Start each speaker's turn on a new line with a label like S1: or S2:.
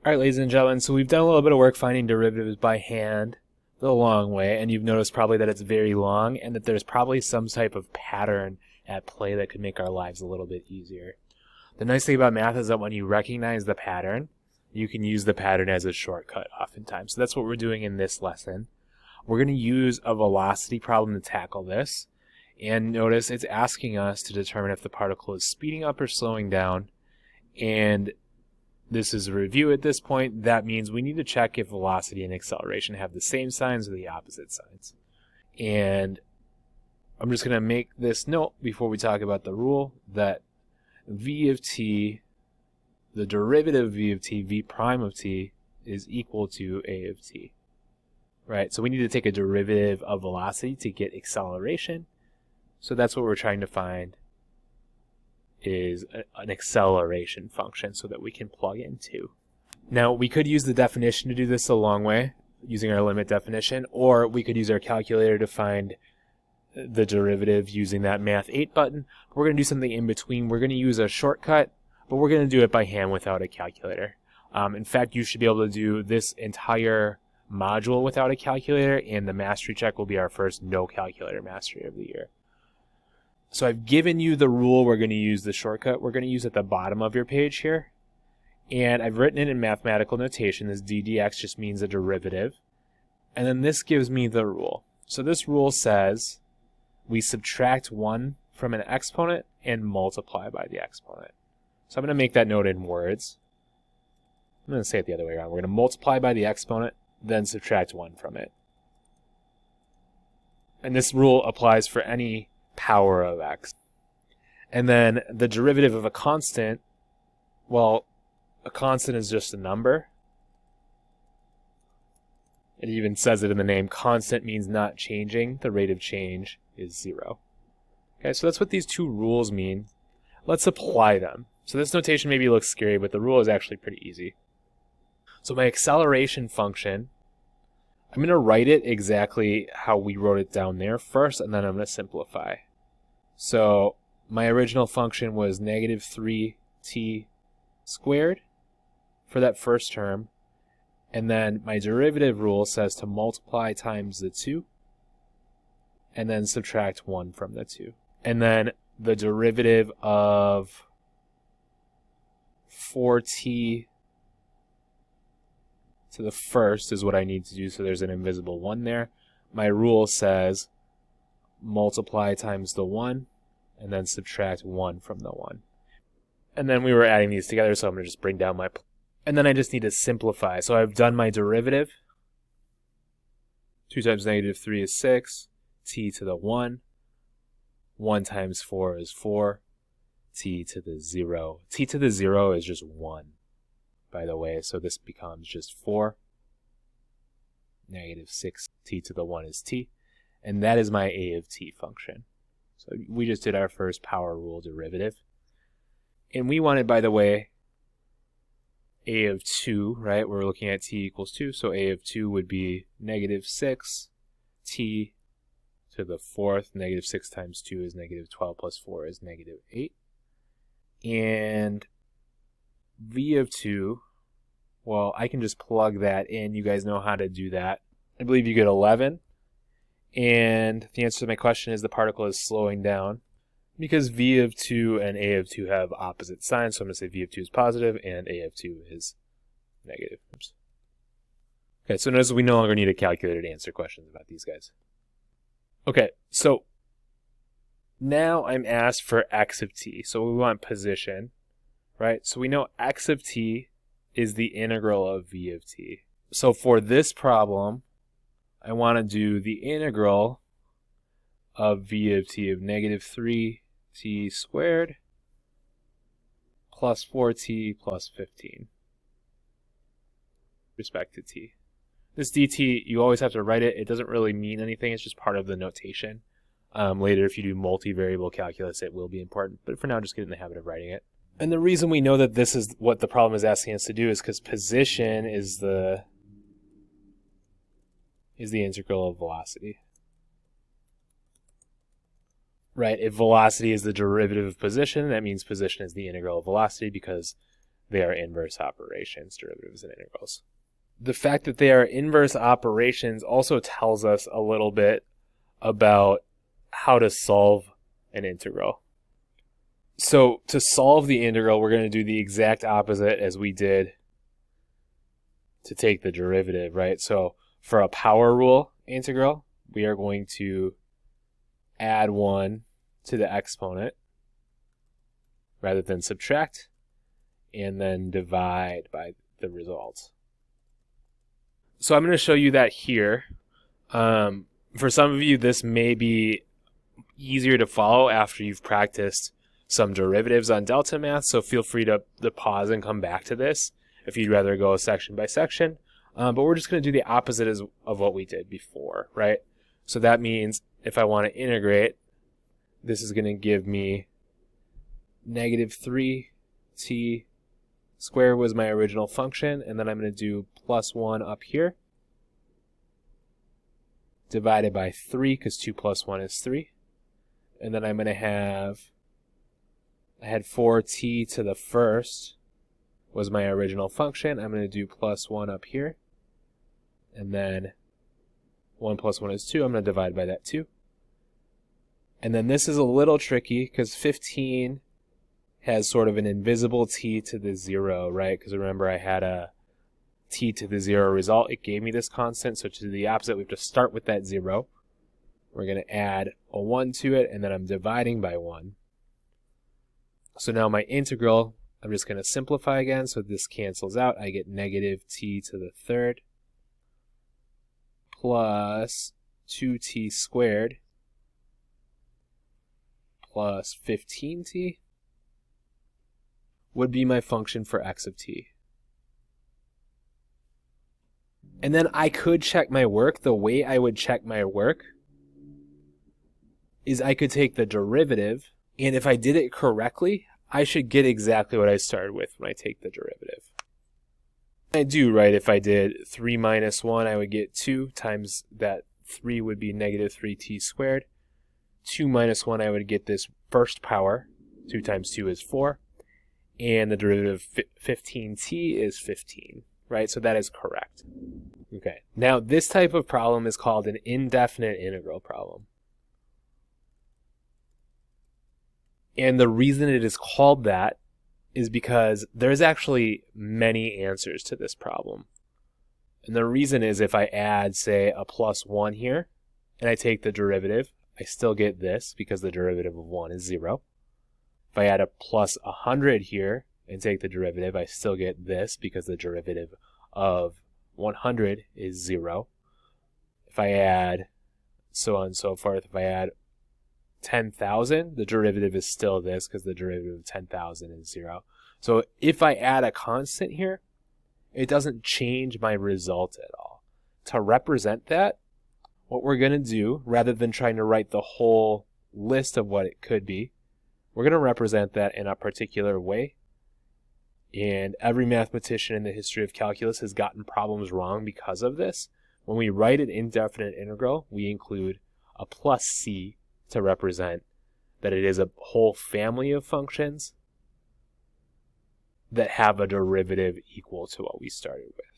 S1: All right, ladies and gentlemen, so we've done a little bit of work finding derivatives by hand the long way, and you've noticed probably that it's very long and that there's probably some type of pattern at play that could make our lives a little bit easier. The nice thing about math is that when you recognize the pattern, you can use the pattern as a shortcut oftentimes. So that's what we're doing in this lesson. We're going to use a velocity problem to tackle this. And notice it's asking us to determine if the particle is speeding up or slowing down. And this is a review at this point. That means we need to check if velocity and acceleration have the same signs or the opposite signs. And I'm just going to make this note before we talk about the rule that v of t, the derivative of v of t, v prime of t, is equal to a of t. Right? So we need to take a derivative of velocity to get acceleration. So that's what we're trying to find is an acceleration function so that we can plug into. Now, we could use the definition to do this a long way, using our limit definition, or we could use our calculator to find the derivative using that Math 8 button. We're going to do something in between. We're going to use a shortcut, but we're going to do it by hand without a calculator. In fact, you should be able to do this entire module without a calculator, and the mastery check will be our first no calculator mastery of the year. So I've given you the rule we're going to use the shortcut we're going to use at the bottom of your page here. And I've written it in mathematical notation. This d dx just means a derivative. And then this gives me the rule. So this rule says we subtract 1 from an exponent and multiply by the exponent. So I'm going to make that note in words. I'm going to say it the other way around. We're going to multiply by the exponent, then subtract 1 from it. And this rule applies for any power of x. And then the derivative of a constant, well, a constant is just a number. It even says it in the name. Constant means not changing. The rate of change is 0. Okay, so that's what these two rules mean. Let's apply them. So this notation maybe looks scary, but the rule is actually pretty easy. So my acceleration function, I'm going to write it exactly how we wrote it down there first, and then I'm going to simplify. So my original function was negative 3t squared for that first term. And then my derivative rule says to multiply times the 2 and then subtract 1 from the 2. And then the derivative of 4t to the first is what I need to do, so there's an invisible 1 there. My rule says multiply times the 1 and then subtract 1 from the 1. And then we were adding these together, so I'm going to just bring down my... And then I just need to simplify. So I've done my derivative. 2 times negative 3 is 6. T to the 1. 1 times 4 is 4. T to the 0. T to the 0 is just 1, by the way. So this becomes just 4. Negative 6. T to the 1 is t. And that is my a of t function. So we just did our first power rule derivative. And we wanted, by the way, a of 2, right? We're looking at t equals 2, so a of 2 would be negative 6 t to the 4th. Negative 6 times 2 is negative 12 plus 4 is negative 8. And v of 2, well, I can just plug that in. You guys know how to do that. I believe you get 11. And the answer to my question is the particle is slowing down because v of 2 and a of 2 have opposite signs. So I'm going to say v of 2 is positive and a of 2 is negative. Oops. Okay, so notice we no longer need a calculator to answer questions about these guys. Okay, so now I'm asked for x of t. So we want position, right? So we know x of t is the integral of v of t. So for this problem, I want to do the integral of v of t of negative 3t squared plus 4t plus 15 respect to t. This dt, you always have to write it. It doesn't really mean anything. It's just part of the notation. Later, if you do multivariable calculus, it will be important. But for now, just get in the habit of writing it. And the reason we know that this is what the problem is asking us to do is because position is the integral of velocity. Right, if velocity is the derivative of position, that means position is the integral of velocity because they are inverse operations, derivatives and integrals. The fact that they are inverse operations also tells us a little bit about how to solve an integral. So to solve the integral, we're going to do the exact opposite as we did to take the derivative, right? So for a power rule integral, we are going to add 1 to the exponent rather than subtract, and then divide by the result. So I'm going to show you that here. For some of you, this may be easier to follow after you've practiced some derivatives on delta math, so feel free to pause and come back to this if you'd rather go section by section. But we're just going to do the opposite of what we did before, right? So that means if I want to integrate, this is going to give me negative 3t squared was my original function, and then I'm going to do plus 1 up here, divided by 3, because 2 plus 1 is 3. And then I'm going to have, I had 4t to the first was my original function. I'm going to do plus 1 up here. And then 1 plus 1 is 2. I'm going to divide by that 2. And then this is a little tricky because 15 has sort of an invisible t to the 0, right? Because remember, I had a t to the 0 result. It gave me this constant. So to do the opposite, we have to start with that 0. We're going to add a 1 to it, and then I'm dividing by 1. So now my integral, I'm just going to simplify again. So this cancels out. I get negative t to the third plus 2t squared plus 15t would be my function for x of t. And then I could check my work. The way I would check my work is I could take the derivative, and if I did it correctly, I should get exactly what I started with when I take the derivative. I do, right? If I did 3 minus 1, I would get 2 times that 3 would be negative 3t squared. 2 minus 1, I would get this first power. 2 times 2 is 4. And the derivative of 15t is 15, right? So that is correct. Okay. Now, this type of problem is called an indefinite integral problem. And the reason it is called that is because there's actually many answers to this problem. And the reason is if I add, say, a plus 1 here, and I take the derivative, I still get this because the derivative of 1 is 0. If I add a plus 100 here and take the derivative, I still get this because the derivative of 100 is 0. If I add so on and so forth, if I add 10,000, the derivative is still this because the derivative of 10,000 is 0. So if I add a constant here, it doesn't change my result at all. To represent that, what we're going to do, rather than trying to write the whole list of what it could be, we're going to represent that in a particular way. And every mathematician in the history of calculus has gotten problems wrong because of this. When we write an indefinite integral, we include a plus c to represent that it is a whole family of functions that have a derivative equal to what we started with.